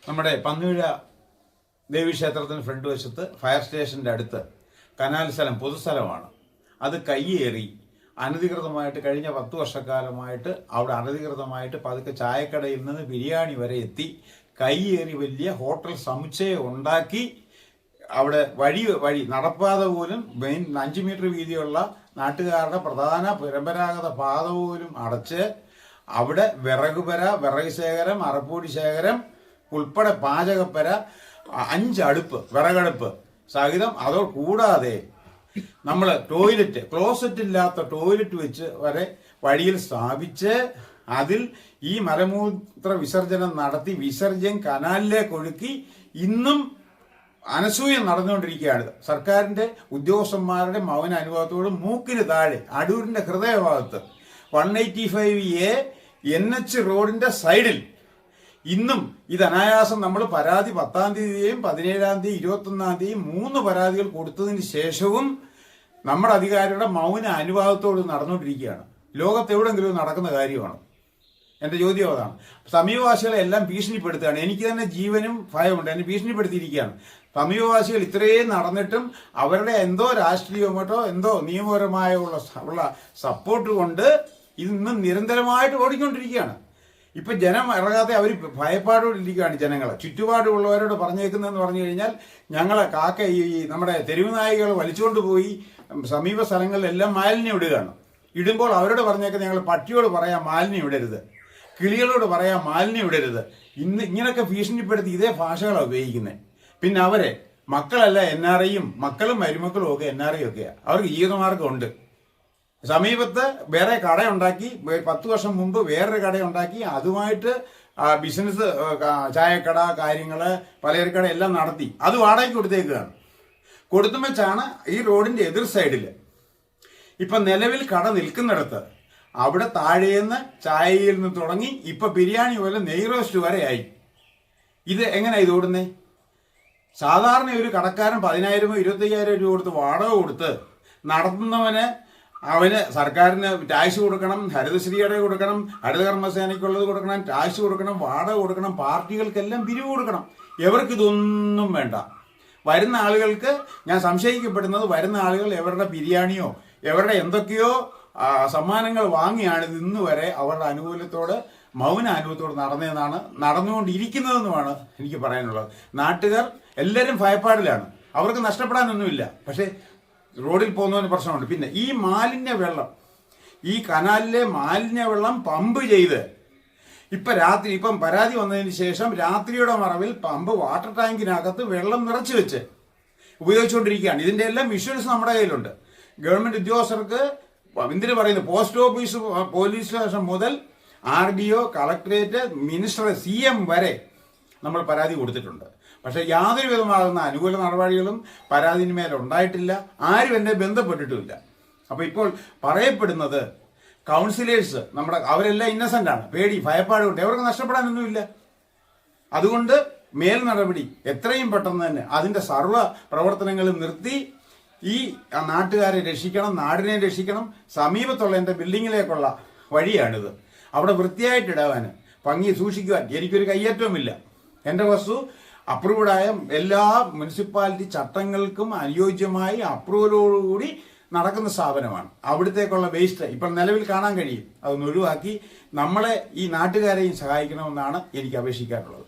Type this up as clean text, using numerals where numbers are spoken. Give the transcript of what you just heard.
നമ്മുടെ പന്നുഴ ദേവീക്ഷേത്രത്തിന് ഫ്രണ്ട് വശത്ത് ഫയർ സ്റ്റേഷൻ്റെ അടുത്ത് കനാൽ സ്ഥലം പൊതുസ്ഥലമാണ്. അത് കയ്യേറി അനധികൃതമായിട്ട് കഴിഞ്ഞ 10 വർഷക്കാലമായിട്ട് അവിടെ അനധികൃതമായിട്ട് പതുക്കെ ചായക്കടയിൽ നിന്ന് ബിരിയാണി വരെ എത്തി കയ്യേറി വലിയ ഹോട്ടൽ സമുച്ചയം ഉണ്ടാക്കി അവിടെ വഴി നടപ്പാത പോലും 5 മീറ്റർ വീതിയുള്ള നാട്ടുകാരുടെ പ്രധാന പരമ്പരാഗത പാത പോലും അടച്ച് അവിടെ വിറക് ശേഖരം, അറപ്പൊടി ശേഖരം ഉൾപ്പെടെ പാചകപ്പര, 5 അടുപ്പ്, വിറകടുപ്പ് സഹിതം. അതോ കൂടാതെ നമ്മൾ ക്ലോസറ്റ് ഇല്ലാത്ത ടോയ്ലറ്റ് വെച്ച് വരെ വഴിയിൽ സ്ഥാപിച്ച് അതിൽ ഈ മലമൂത്ര വിസർജനം നടത്തി വിസർജ്യം കനാലിലേക്ക് ഒഴുക്കി ഇന്നും അനസൂയം നടന്നുകൊണ്ടിരിക്കുകയാണ്. സർക്കാരിന്റെ ഉദ്യോഗസ്ഥന്മാരുടെ മൗന അനുഭവത്തോട് മൂക്കിന് താഴെ അടൂരിന്റെ ഹൃദയഭാഗത്ത് 185A NH റോഡിന്റെ സൈഡിൽ ഇന്നും ഇത് അനായാസം നമ്മൾ പരാതി 10-ാം തീയതിയും 17-ാം തീയതി 21-ാം തീയതി 3 പരാതികൾ കൊടുത്തതിന് ശേഷവും നമ്മുടെ അധികാരിയുടെ മൗന അനുവാദത്തോട് നടന്നുകൊണ്ടിരിക്കുകയാണ്. ലോകത്ത് എവിടെങ്കിലും നടക്കുന്ന കാര്യമാണ്. എന്റെ ചോദ്യം അതാണ്. സമീപവാസികളെ എല്ലാം ഭീഷണിപ്പെടുത്തുകയാണ്. എനിക്ക് തന്നെ ജീവനും ഭയമുണ്ട്. എന്നെ ഭീഷണിപ്പെടുത്തിയിരിക്കുകയാണ്. സമീപവാസികൾ ഇത്രയും നടന്നിട്ടും അവരുടെ എന്തോ രാഷ്ട്രീയമായിട്ടോ എന്തോ നിയമപരമായ ഉള്ള സപ്പോർട്ട് കൊണ്ട് ഇന്ന് നിരന്തരമായിട്ട് ഓടിക്കൊണ്ടിരിക്കുകയാണ്. ഇപ്പൊ ജനം ഇറങ്ങാതെ അവർ ഭയപ്പാടോടിരിക്കുകയാണ്. ജനങ്ങളെ ചുറ്റുപാടുള്ളവരോട് പറഞ്ഞേക്കുന്നതെന്ന് പറഞ്ഞു കഴിഞ്ഞാൽ ഞങ്ങളെ ഈ നമ്മുടെ തെരുവ് നായികൾ വലിച്ചുകൊണ്ട് പോയി സമീപ സ്ഥലങ്ങളിലെല്ലാം മാലിന്യം ഇടുകയാണ്. ഇടുമ്പോൾ അവരോട് പറഞ്ഞേക്കുന്നത് ഞങ്ങൾ പട്ടിയോട് പറയാം മാലിന്യം ഇടരുത്, കിളികളോട് പറയാം മാലിന്യം ഇടരുത്. ഇങ്ങനെയൊക്കെ ഭീഷണിപ്പെടുത്തി ഇതേ ഭാഷകളാണ് ഉപയോഗിക്കുന്നത്. പിന്നെ അവരെ മക്കളല്ല NRIയും മക്കളും മരുമക്കളും ഒക്കെ NRI ഒക്കെയാണ്. അവർക്ക് ജീവിതമാർഗമുണ്ട്. സമീപത്ത് വേറെ കടയുണ്ടാക്കി 10 വർഷം മുമ്പ് വേറൊരു കടയുണ്ടാക്കി അതുമായിട്ട് ബിസിനസ് ചായക്കട കാര്യങ്ങള് പലചരക്കട എല്ലാം നടത്തി അത് വാടകയ്ക്ക് കൊടുത്തേക്കുകയാണ്. കൊടുത്തും വെച്ചാണ് ഈ റോഡിന്റെ എതിർ സൈഡില് ഇപ്പൊ നിലവിൽ കട നിൽക്കുന്നിടത്ത് അവിടെ താഴേന്ന് ചായയിൽ നിന്ന് തുടങ്ങി ഇപ്പൊ ബിരിയാണി പോലെ നെയ് റോസ്റ്റ് വരെ ആയി. ഇത് എങ്ങനെയാ ഇത് ഓടുന്നേ? സാധാരണ ഒരു കടക്കാരൻ 10,000 25,000 രൂപ കൊടുത്ത് വാടക കൊടുത്ത് നടത്തുന്നവന് അവന് സർക്കാരിന് ടാക്സ് കൊടുക്കണം, ഹരിതശ്രീയുടെ കൊടുക്കണം, ഹരിതകർമ്മസേനയ്ക്കുള്ളത് കൊടുക്കണം, ടാക്സ് കൊടുക്കണം, വാടക കൊടുക്കണം, പാർട്ടികൾക്കെല്ലാം പിരിവ് കൊടുക്കണം. എവർക്ക് ഇതൊന്നും വേണ്ട. വരുന്ന ആളുകൾക്ക് ഞാൻ സംശയിക്കപ്പെടുന്നത് വരുന്ന ആളുകൾ എവരുടെ ബിരിയാണിയോ എവരുടെ എന്തൊക്കെയോ സമ്മാനങ്ങൾ വാങ്ങിയാണ് ഇത് ഇന്ന് വരെ അവരുടെ അനുകൂലത്തോട് മൗന അനുഭവത്തോട് നടന്നുകൊണ്ടിരിക്കുന്നതെന്നുമാണ് എനിക്ക് പറയാനുള്ളത്. നാട്ടുകാർ എല്ലാവരും ഭയപ്പാടിലാണ്. അവർക്ക് നഷ്ടപ്പെടാനൊന്നുമില്ല. പക്ഷേ റോഡിൽ പോകുന്നതിന് പ്രശ്നമുണ്ട്. പിന്നെ ഈ മാലിന്യ വെള്ളം, ഈ കനാലിലെ മാലിന്യ വെള്ളം പമ്പ് ചെയ്ത് ഇപ്പം പരാതി വന്നതിന് ശേഷം രാത്രിയുടെ മറവിൽ പമ്പ് വാട്ടർ ടാങ്കിനകത്ത് വെള്ളം നിറച്ചു വെച്ച് ഉപയോഗിച്ചുകൊണ്ടിരിക്കുകയാണ്. ഇതിന്റെ എല്ലാം വിഷ്വൽസ് നമ്മുടെ കയ്യിലുണ്ട്. ഗവൺമെന്റ് ഉദ്യോഗസ്ഥർക്ക് എന്തിനു പറയുന്നു, പോസ്റ്റ് ഓഫീസ് പോലീസ് സ്റ്റേഷൻ മുതൽ RDO, കളക്ടറേറ്റ്, മിനിസ്റ്റർ, CM വരെ നമ്മൾ പരാതി കൊടുത്തിട്ടുണ്ട്. പക്ഷെ യാതൊരു വിധമാകുന്ന അനുകൂല നടപടികളും പരാതിന്മേൽ ഉണ്ടായിട്ടില്ല. ആരും എന്നെ ബന്ധപ്പെട്ടിട്ടുമില്ല. അപ്പൊ ഇപ്പോൾ പറയപ്പെടുന്നത് കൗൺസിലേഴ്സ് അവരെല്ലാം ഇന്നസെന്റ് ആണ്. ഭയപ്പാടുകൊണ്ട് അവർക്ക് നഷ്ടപ്പെടാനൊന്നുമില്ല. അതുകൊണ്ട് മേൽ നടപടി എത്രയും പെട്ടെന്ന് തന്നെ അതിന്റെ സർവ്വ പ്രവർത്തനങ്ങളും നിർത്തി ഈ നാട്ടുകാരെ രക്ഷിക്കണം, നാടിനെ രക്ഷിക്കണം. സമീപത്തുള്ള എന്റെ ബിൽഡിങ്ങിലേക്കുള്ള വഴിയാണിത്. അവിടെ വൃത്തിയായിട്ടിടാൻ ഭംഗി സൂക്ഷിക്കുവാൻ എനിക്കൊരു കയ്യേറ്റവുമില്ല. എന്റെ വസ്തു അപ്രൂവ്ഡായ എല്ലാ മുനിസിപ്പാലിറ്റി ചട്ടങ്ങൾക്കും അനുയോജ്യമായി അപ്രൂവലോടുകൂടി നടക്കുന്ന സ്ഥാപനമാണ്. അവിടത്തേക്കുള്ള വേസ്റ്റ് ഇപ്പം നിലവിൽ കാണാൻ കഴിയും. അതൊന്ന് ഒഴിവാക്കി നമ്മളെ ഈ നാട്ടുകാരെയും സഹായിക്കണമെന്നാണ് എനിക്ക് അപേക്ഷിക്കാറുള്ളത്.